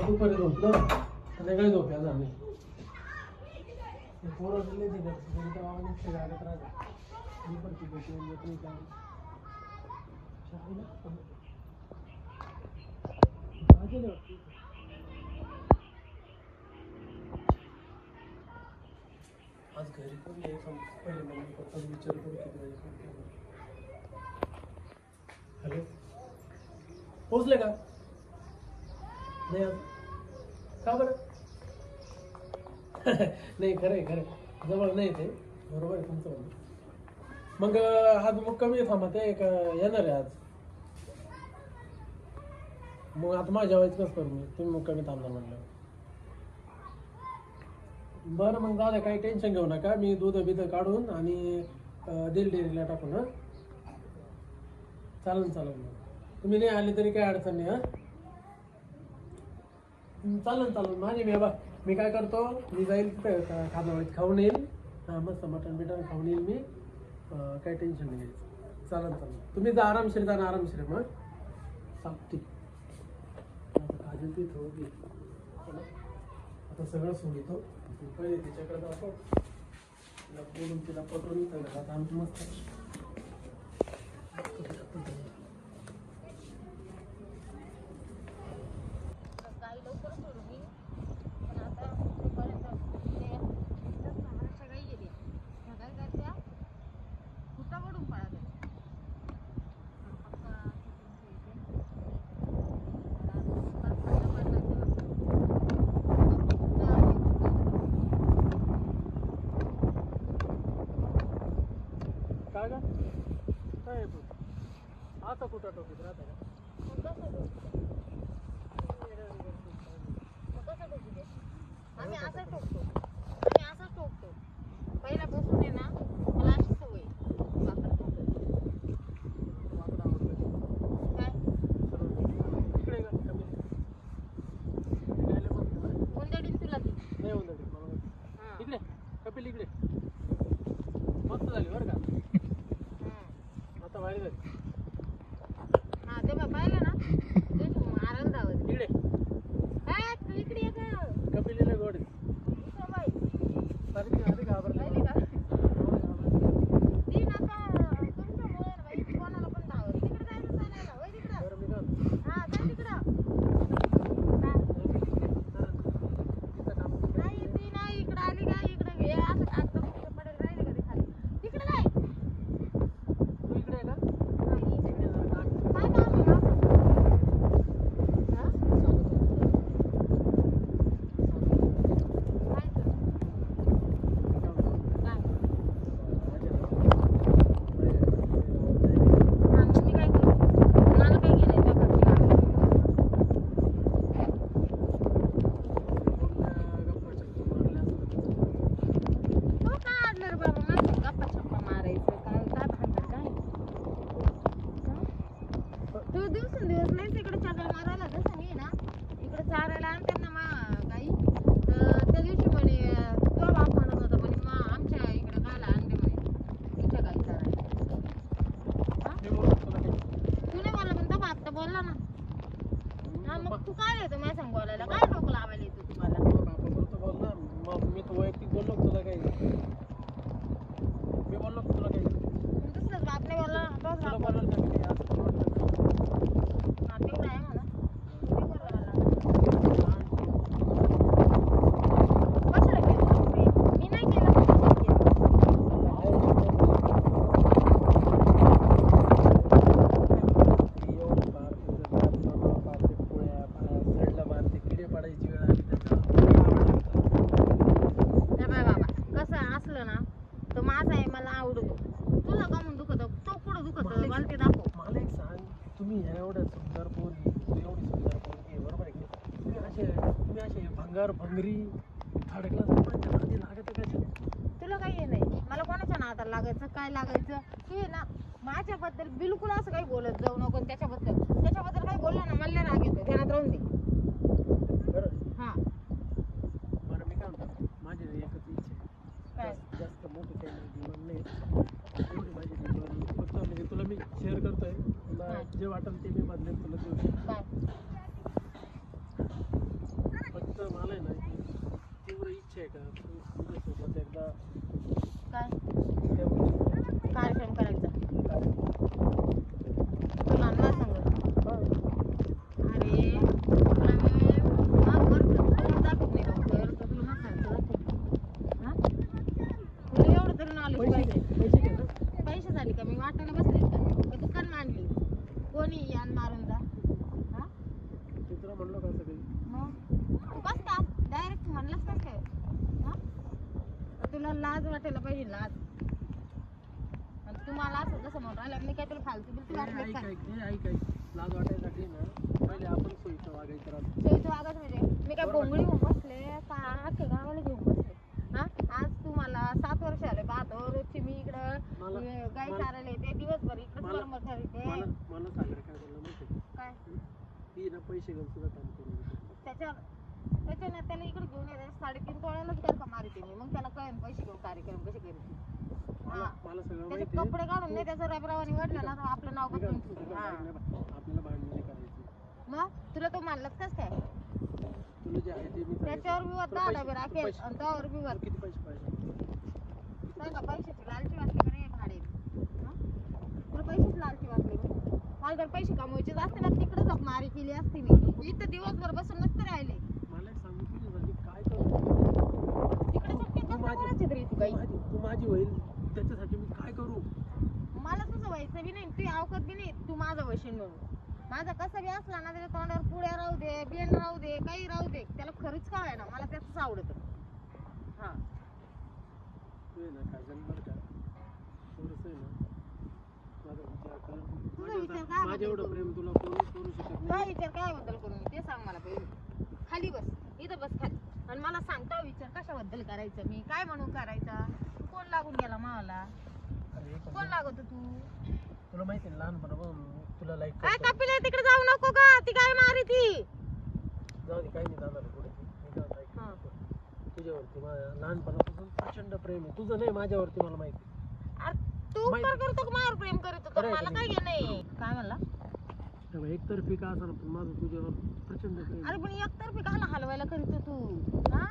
दुपारी झोपलं संध्याकाळी झोप येणार नाही. पोरं दिले ते गाड्यात राहते मी पण ती भेटी येत नाही काय आज घरी पण पहिले मम्मी पप्पा विचार करू किती वाजेपर्यंत. हॅलो पोचले का नाही आज का बरं नाही खरं आहे जवळ नाही ते बरोबर आहे तुमचं म्हणणं. मग आज मग कमी थांबा ते का येणार आहे आज. मग आता माझ्या वेळेस कसं करू मी तुम्ही मग कमी थांबणार म्हणलं. बरं मग दादा काही टेन्शन घेऊ नका मी दूध बिध काढून आणि देईल डेअरीला टाकून. हां चालेल मग तुम्ही नाही आले तरी काही अडचण नाही. हां चालेल माझी मी काय करतो मी जाईल तिथं खानावळीत खाऊन येईल. हां मस्त मटण बिटन खाऊन येईल मी. काही टेन्शन नाही घ्यायचं. चालेल तुम्ही जा आरामशीर मग ठीक. आता काजल ती थोडी आता सगळं सोडितो पहिले तिच्याकडे जातो तिला बोलून तिला पटवून आता आमची मस्त काय आहे तू आता कुठं टोपीत राहता का आम्ही असं टोकतो पहिल्यापासून आहे ना मला अशी सवय वाकडं टोकायची. काय इकडे का कमी उंदडीन तुला ती नाही उंदडी मला इकडे कपिल इकडे मस्त झाली बरं का आता भारी झाली. हा तेव्हा पाहिलं ना ते मारायला धावत इकडे तू इकडे ये का कपिलीला गोड इकडं बाई आधी घाबरली पाहिली का ती आता तुमच्यामुळे ना बाई कोणाला पण धावत तिकडे जायचं चालायला होय तिकडं बरं मी काय हा जा तिकडं नाही ती नाही इकडं आली का इकडे हे असं कागद पडेल राहिले का ते खाली तिकडे जाय तू इकडे आहे का नाही इकडे जरा टाक. काय काम आहे असं हा दिवसेंदिवस नाही इकडे चक्कर मारायला जसं मी ना इकडे चारायला आणते ना गाई तर त्या दिवशी म्हणे तो बाप म्हणत होता म्हणे मग आमच्या इकडे गायला आणते म्हणे तुमच्या गाई चारायला. तू नाही बोलला पण तो बाप तर बोलला ना. हा मग तू काय येतो माझ्या सांग बोलायला काय डोकं लावायला येतो तुम्हाला. बापाबरोबर बोल ना मग मी तर वैयक्तिक बोललो तुला काही मी बोललो तुला काही दुसरंच बाप नाही बोलला तोच तुला बाप बोलणार का मी काही असं वाटलं हा तेवढं आहे म्हणा कशाला केलं मी नाही केलं तुम्ही एवढ्या सुंदर पोरी एवढी सुंदर पोरगी बरोबर आहे की तुम्ही असे भंगार भंगरी थर्ड क्लास लोकांच्या नादी लागत कशा. तुला काही नाही मला कोणाच्या नादाला लागायचं काय लागायचं तू आहे ना माझ्याबद्दल बिलकुल असं काही बोलत जाऊ नको. त्याच्याबद्दल काही बोललं ना मला राग येतो ध्यानात राहून दे. बरं हा बरं मी काय म्हणतो माझी एकच इच्छा काय आहे जास्त मोठी काही नाही एवढी माझी फक्त म्हणजे तुला मी शेअर करतोय तुला हा. जे वाटेल ते मी बदलेन तुला देऊ. काय फक्त मला आहे ना तीव्र इच्छा आहे का तुझ्यासोबत एकदा काय त्या गोष्टी- कार्यक्रम करायचा काय- तुला आणला सांगत हा. अरे तुला मी वरचं दाखवत नाही लवकर तर तुला मग खायचं दाखवत हा तुला एवढं तरी नॉलेज पाहिजे पैसे घे ना. पैशासाठी का मी वाटायला बसले का दुकान मांडली कोणी यान मारून जा हा मी तुला म्हणलो का सगळी मग बस का डायरेक्ट म्हणलंच कसं काय हा तुला लाज वाटायला पाहिजे लाज आणि तुम्हाला असं कसं म्हणून राहिलं मी काय तुला फालतू बिलतू वाटलं ऐक काय ऐक हे ऐक ऐक लाज वाटायसाठी ना पहिले आपण सोयीचं वागायचं राहतो. सोयीचं वागत म्हणजे मी काय बोंगळी होऊन बसले का अख्ख्या गावाला घेऊन बसले हा आज तुम्हाला 7 वर्ष आले पाहतो रोजची मी इकडं मला- गाई मला- चारायला येते दिवसभर इकडं मला- कर्म करते मला मला सागर काय बोललं माहिती आहे का? काय ही ना पैसे घेऊन सुद्धा काम करून देते. त्याच्यानं त्याला इकडे घेऊन येते 3.5 तोळ्यालाच घर का मारते मी मग त्याला कळेल पैसे घेऊन कार्यक्रम कसे करते मला मला सगळं त्याचे माहिती आहे. कपडे काढून नाही त्याचं रबरावानी वाटलं ना तर आपलं नाव ठीक आहे, बदलून ठीक ठेवू. आहे, हा ऐक ना, आपल्याला भांडण नाही करायची. मग तुला तो मानलाच कस काय तुला जे आहे ते मी त्याच्यावर बी तुला दहा पैसे- डबे तू राखेल पैसे- आणि त्यावर बी तुला किती पैसे पाहिजे? का पैशाची लालची वाटली का नाही भाडे तुला पैसेच लालची वाटली का? मला जर पैसे कमवायचे असते ना तिकडे जप मारी केली असती मी इथं दिवसभर बसून नसते राहिले मला एक सांगू तुझ्यासाठी काय करू? तिकडे चटके तू कसं माझी- बोलायचे तरी तू काही तू माझी होईल त्याच्यासाठी मी काय करू? मला तुझं व्हायचं बी नाही तू अवकत बी नाही तू माझं वशील म्हणून माझा कसं बी असला ना त्याच्या तोंडावर पुड्या राहू दे बेंड राहू दे काही राहू दे त्याला खरंच काय आहे ना मला त्याच आवडत हा तू आहे ना काजल बरं का थोडंसं आहे ना माझा विचार कर. तुझा विचार काय माझं एवढं बद्दल प्रेम तुला कोणी करू शकत काय नाही. विचार काय बद्दल करू मी ते सांग मला पहिले खाली बस इथं बस खाली आणि मला सांगता विचार कशाबद्दल करायचं मी काय म्हणून करायचा तू कोण लागून गेला मावाला अरे पण कोण लागत तू तुला माहिती आहे ना, लहानपणापासून तुला लाईक काय कपिले तिकडे जाऊ नको का ती काय मारी ती जाऊ दे काही नाही जाणार आहे पुढे मी काय म्हणतो ऐक. हा. तुझ्यावरती माझ्या लहानपणापासून प्रचंड प्रेम आहे तुझं नाही माझ्यावरती मला माहिती आहे. अरे तू माहिती- कर करतो का माझ्यावर प्रेम करतो खरं तर आहे मला का काय घे नाही काय म्हणला तेव्हा एकतर्फी का असं पण माझं तुझ्यावर प्रचंड प्रेम अरे आहे. पण एकतर्फी काला हलवायला करीत तू हा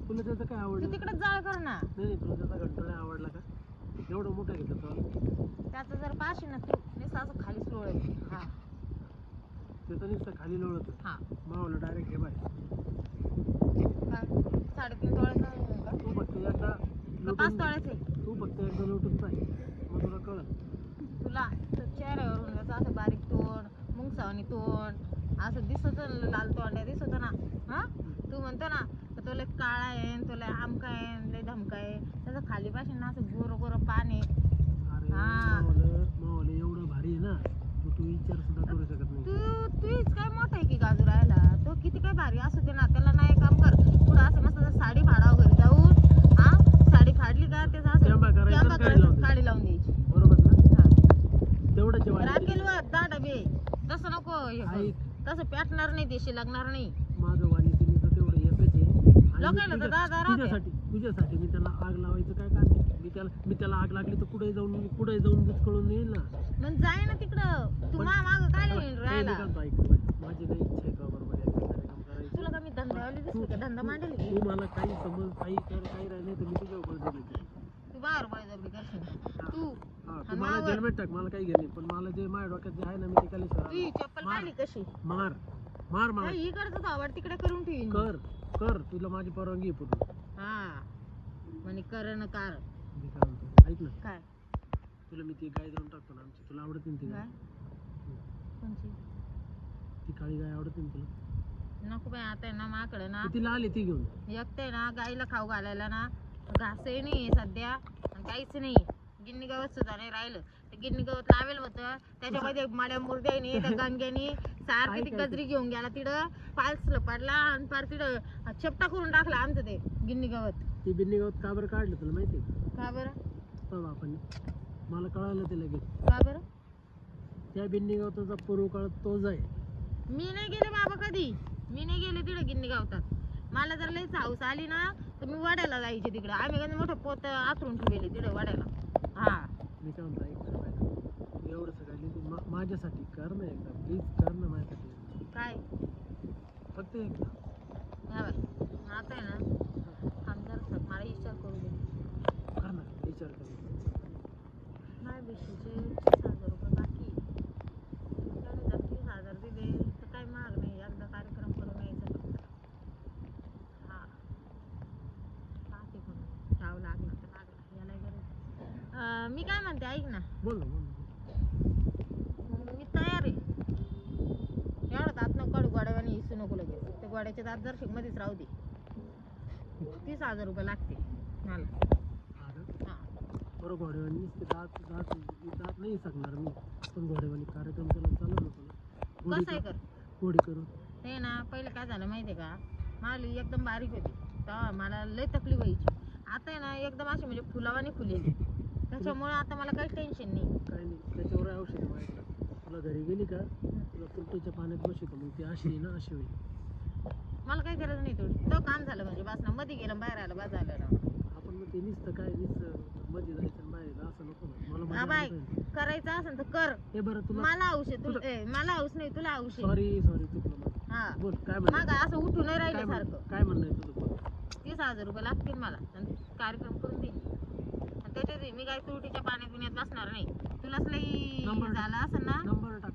तुला त्याचं काय तू आवडलं तिकडे जाळ कर ना नाही नाही तुला त्याचा घंटा नाही आवडला का एवढं मोठा घेतलं तुला त्याचं जर पाशी ना तू नुसतं असं खाली सोड हा त्याचा नुसतं खाली लोळत हा मावलं डायरेक्ट हे बाय काय 3.5 तोळ्याचा आहे का? तू फक्त एकदा का 5 लोटून तोळ्याचे तू फक्त एकदा लोटून पाय मग तुला कळत तुला तर चेहऱ्यावरून त्याचं असं बारीक तोंड मुंगसावणी तोंड असं दिसत लाल तोंड दिसत ना हा तू म्हणतो ना का तो लय काळा आहे तो लय आमका आहे लय धमका आहे त्याचं खाली पाशी ना असं गोरं गोरं पान आहे अरे हा. मावलं एवढं भारी आहे ना तू विचार सुद्धा करू शकत नाही तूच काय मोठा आहे की गाजू राहायला तो किती काय भारी असू दे ना त्याला नाही काम कर पुढं असं मस्त असं साडी फाडावं घरी जाऊन हा साडी फाडली का त्याचं असं टॅम्बा करायचा टॅम्बा आणि काडी लावून करायचं, काडी लावून द्यायची बरोबर ना हा तेवढं जेवण राखेल वर 10 डबे तसं नको हे करू. ऐक. तसं पेटणार नाही देशी लागणार नाही माझं वाणी तिने तर तेवढं एकच आहे आणि लोकांना तर तुझ्या- दादा राहते. तुझ्यासाठी मी त्याला आग लावायचं काय काम आहे? मी त्याला आग लागली तर कुठे जाऊन बुचकळून येईल ना मग जाय ना तिकडं तू माग काय नाही राहायला माझी काही इच्छा आहे का बरोबर एखादं कार्यक्रम करायचं तुला का मी धंद्यावाली दिसली का धंदा मांडली तू मला काही समज काही कर काही राहिलं तर मी तुझ्या बळजबरी करेन. तू बाहेर बळजबरी करशील तू हा, तू आणि मला मावर. जन्मेत टाक मला काही घेणे पण मला जे माझ्या डोक्यात जे आहे ना मी ते तू खाली ही चप्पल मार. काढली कशी मार मार मार ही करतो आवड तिकडे करून ठेवीन कर कर तुला माझी परवानगी आहे पूर्ण हा म्हणे कर न कार मी काय म्हणतो ऐक ना काय तुला मी ती गाय देऊन टाकतो ना आमची तुला आवडत नाही ती काय गाय कोणची ती काळी गाय आवडत नाही तुला नको बाई आता आहे ना माकडे ना ती तिला आली ती घेऊन एकटे ना गाईला खाऊ घालायला ना घासही नाही सध्या आणि काहीच नाही गिन्नी गवत सुद्धा नाही राहिलं ते गिन्नी गवत लावेल होतं त्याच्यामध्ये माड्या मुर्द्यानी त्या गंग्यानी सारखी ती गजरी घेऊन गेला तिथं पालसलं पडला आणि पार तिथं चपटा करून टाकला आमचं ते गिन्नी गवत ती बिन्नी गावात का बरं काढलं तुला माहिती आहे का बरं का बापाने मला कळालं ते लगेच का बरं त्या बिन्नी गावचा पूर्व काळ तोच आहे मी नाही गेले बाबा कधी मी नाही गेले तिकडे गिन्नी गावतात मला जर लईच हाऊस आली ना तर मी वाड्याला जायचे तिकडे आम्ही कधी मोठं पोत आतरून ठेवले तिकडे वाड्याला हा मी काय म्हणतो ऐक ना मॅडम, एवढं सगळं माझ्यासाठी कर ना एकदा, प्लीज कर ना माझ्यासाठी, काय फक्त एकदा. हा बाई आता आहे ना आमदार मला विचार करू दे. कर ना, विचार कर. नाही बेशीचे 30,000 रुपये बाकी त्याने जर 30,000 दिले तर काही महाग नाही, एकदा कार्यक्रम करून यायचा फक्त. हा बाकी करून जावं लागलं तर लागलं, याला गरज. मी काय म्हणते ऐक ना, बोल ना, बोल ना. मी तयार आहे. एवढं दात नको काढू, गोड्यावानी इसू नको लगेच. ते गोड्याचे दात जर मध्येच राहू दे. 30,000 रुपये लागते मला. अगं, हा बरं घोडेवानी नुसते दात दात दात नाही शकणार मी, पण घोडेवानी कार्यक्रम केला चालू नको ना. कसं आहे कर गोडी करून. ते ना पहिले काय झालं माहिती आहे का, माली एकदम बारीक होती तेव्हा मला लय तकलीफ व्हायची. आता आहे ना एकदम अशी म्हणजे फुलावानी फुलेली, त्याच्यामुळे आता मला काही टेन्शन नाही. काही नाही, त्याच्यावर औषध आहे माझ्याकडे. तुला घरी गेली का, तुला तुरटीच्या पाण्यात बसवतो, मग ती अशी आहे ना अशी होईल. मला काही गरज नाही तेवढी, तो काम झालं म्हणजे बस ना, मध्ये गेलं बाहेर आलं बस झालं ना. आपण मग ते नुसतं काय नुसतं मध्ये जायचं आणि बाहेर यायचं असं नको ना. मला हा मजा बाय आली पाहिजे. करायचं असेल तर कर. हे बरं तुला, मला औषध मला औषध नाही, तुला औषध. सॉरी चुकलं माझं. हा बोल काय म्हणणं मग असं उठून नाही काय राहिलं सारखं. काय म्हणणं आहे तुझं, बोल. 30,000 रुपये लागतील मला आणि कार्यक्रम करून देईन. आणि त्याच्यात मी काय तुरटीच्या पाण्यात पिण्यात बसणार नाही. तुलाच लई नंबर झाला असं ना. नंबर टाक,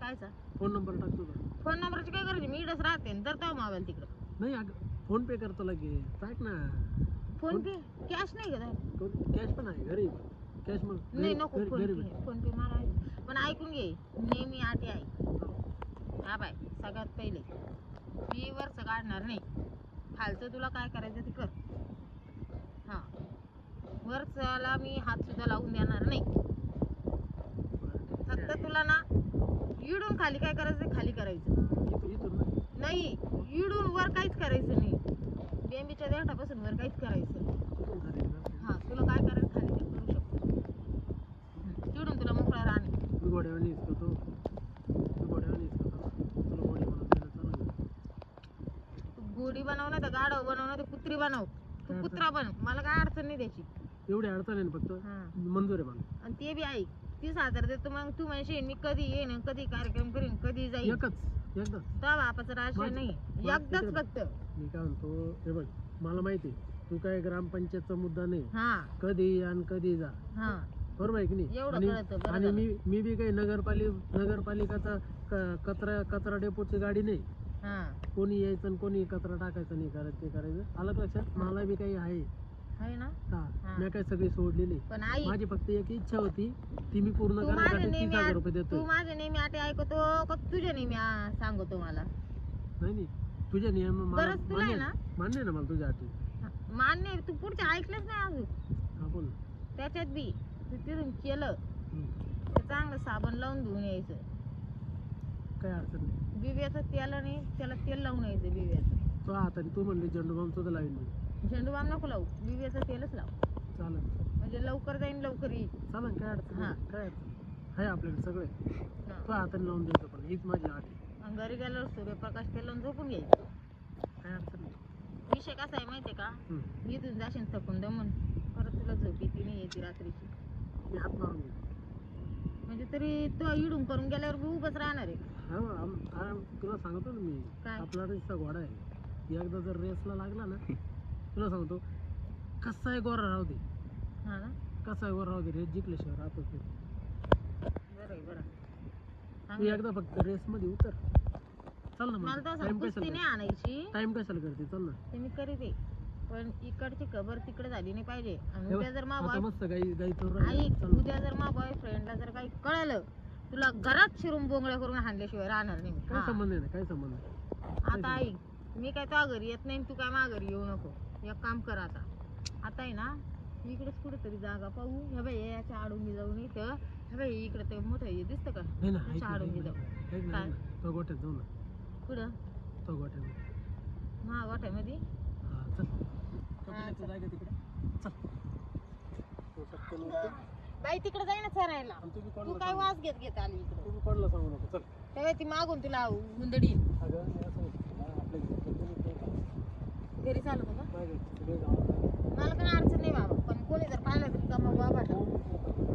कायचा फोन नंबर टाक तुझा. फोन नंबरची काय गरज आहे, मी इकडंच राहते तर तो मोबाईल तिकडं. नाही अगं, फोन पे करतो लगेच, टाक ना. फोन पे कॅश नाही का? कॅश पण आहे घरी, कॅश मग नाही नको घरी फोन भेट. पे. फोन पे मला आहे. पण ऐकून घे, नेहमी आटी आहे. हा बाय सगळ्यात पहिले मी वरचं काढणार नाही, खालचं तुला काय करायचं ते कर. हा वरच्याला मी हात सुद्धा लावून देणार नाही. फक्त तुला ना इडून खाली काय करायचं ते खाली करायचं इथून नाही, इडून वर काहीच करायचं नाही. बेंबीच्या देठापासून वर काहीच करायचं नाही. कुठून खाली करणार? हा तुला काय करायचं खाली ते करू शकतो. तिडून तुला मोकळा राहणे. मी घोड्यावानी इसकतो, मी घोड्यावानी इसकतो, तुला घोडी म्हणून देणं चालू आहे. तू गोडी बनव ना तर गाढव बनव ना तर कुत्री बनव, तू कुत्रा बन, मला काय अडचण नाही त्याची. एवढी अडचण आहे ना फक्त, हा मंजूर आहे मला. आणि ते बी ऐक, 30,000 देतो मग तू म्हणशील मी कधी येईन कधी कार्यक्रम करीन कधी जाईन. एकदा तो बापाचं राशन नाही, एकदाच फक्त. मी काय म्हणतो, हे बघ मला माहिती आहे तू काय ग्रामपंचायतचा मुद्दा नाही, हा कधी ये आणि कधी जा, हा बरोबर आहे की नाही. एवढं कळतं, बरं आणि झालं. मी बी काही नगरपालिकाचा कचरा डेपोची गाडी नाही. हा कोणी यायचं आणि कोणी कचरा टाकायचं नाही, करायचं ते करायचं. आलं का लक्षात? मला बी काही आहे ना. हा, हा. मी काय सगळी सोडलेली. पण आई माझी फक्त एक इच्छा होती, ती मी पूर्ण तू माझे करण्यासाठी नेहमी 30,000 रुपये तू देतोय. माझे नेहमी आटे ऐकतो का तुझे नेहमी सांगतो मला? नाही तुझे नियम मला बरंच तुला आहे ना. मान्य आहे ना मला तुझ्या अटी. मान्य आहे, तू पुढचे ऐकलंच नाही अजून. हा बोल. त्याच्यात बी तू तिथून केलं हम्म. तर चांगलं साबण लावून धुवून यायचं. काय अडचण नाही. बिव्याचं तेल नाही, त्याला तेल लावून यायचं बिव्याचं. तो हाताने तू म्हणली झेंडू बाम सुद्धा लावीन मी. झेंडू बाम नको लावू, बिव्याचं तेलच लाव, चालेल म्हणजे लवकर जाईन लवकर येईल. चालेल, काय अडचण हा. नाही, काय अडचण आहे आपल्याकडे सगळे. हा. तो हाताने लावून द्यायचं, पण हीच माझी अट आहे. आणि घरी गेल्यावर सूर्यप्रकाश तेल लावून झोपून घ्यायचं. काय अडचण नाही. विषय कसा आहे माहितीये का, हम्म. इथून जाशील थकून दमून, परत तुला झोप येते नाही येते रात्रीची. मी हात मारून घेतो. म्हणजे तरी तो इडून करून गेल्यावर बी उभंच राहणार आहे. तुला सांगतो ना मी, काय? आपला रेसचा घोडा आहे. एकदा जर रेसला लागला ना, तुला सांगतो कसा आहे गोरा राहू दे, हा ना. कसा आहे गोरा राहू दे, रेस जिंकल्याशिवाय राहतोच नाही. बरं आहे, बरं तू चांगलं. एकदा फक्त रेस मध्ये उतर, चल ना. मला तर टाइम असं कुस्ती नाही कशाला आणायची, टाइम कशाला करते, चल ना. ते मी करीते, पण इकडची खबर तिकडे झाली नाही पाहिजे. आणि हे उद्या जर मा आता मस्त गाई चोर ऐक, उद्या जर मा बॉयफ्रेंडला जर काही कळलं, तुला घरात शिरून बोंगळ्या करून हाणल्याशिवाय राहणार नाही मी. काय हा. संबंध आहे ना, काय संबंध आहे. आता ऐक, मी काय तुझ्या घरी येत नाही, तू काय माझ्या घरी येऊ नको. एक काम कर आता आहे ना, इकडेच कुठेतरी जागा पाहू. हे बाई याच्या आडून जाऊन इथं, हे बाई इकडे ते मोठं हे दिसतं का, नाही ना, ऐक त्याच्या ना, आडून ऐक जाऊ. ना, ऐक ना, काय? ऐक ना. तो गोठ्यात जाऊ ना, कुठं तो गोठ्यात. मा वाट्यामध्ये. हा चल, हा, चल. जायगा तिकडे चल. तो टपकन उठतो. बाई तिकडे जाई ना चरायला. आणि तुम्ही तू कोणाला काय सांगू? वास घेत आली इकडे. तुम्ही कोणाला सांगू नको, चल. तेव्हा ती मागून तुला हुंदडी अगं मी असं म्हणतो तुला, आपल्या घरी कोणी नाही का? घरी चालू का? माझ्या घरचे सगळे गावात आहे. मला पण अडचण नाही बाबा, पण कोणी जर पाहिलं तरी का मग बाबा कोण नाही.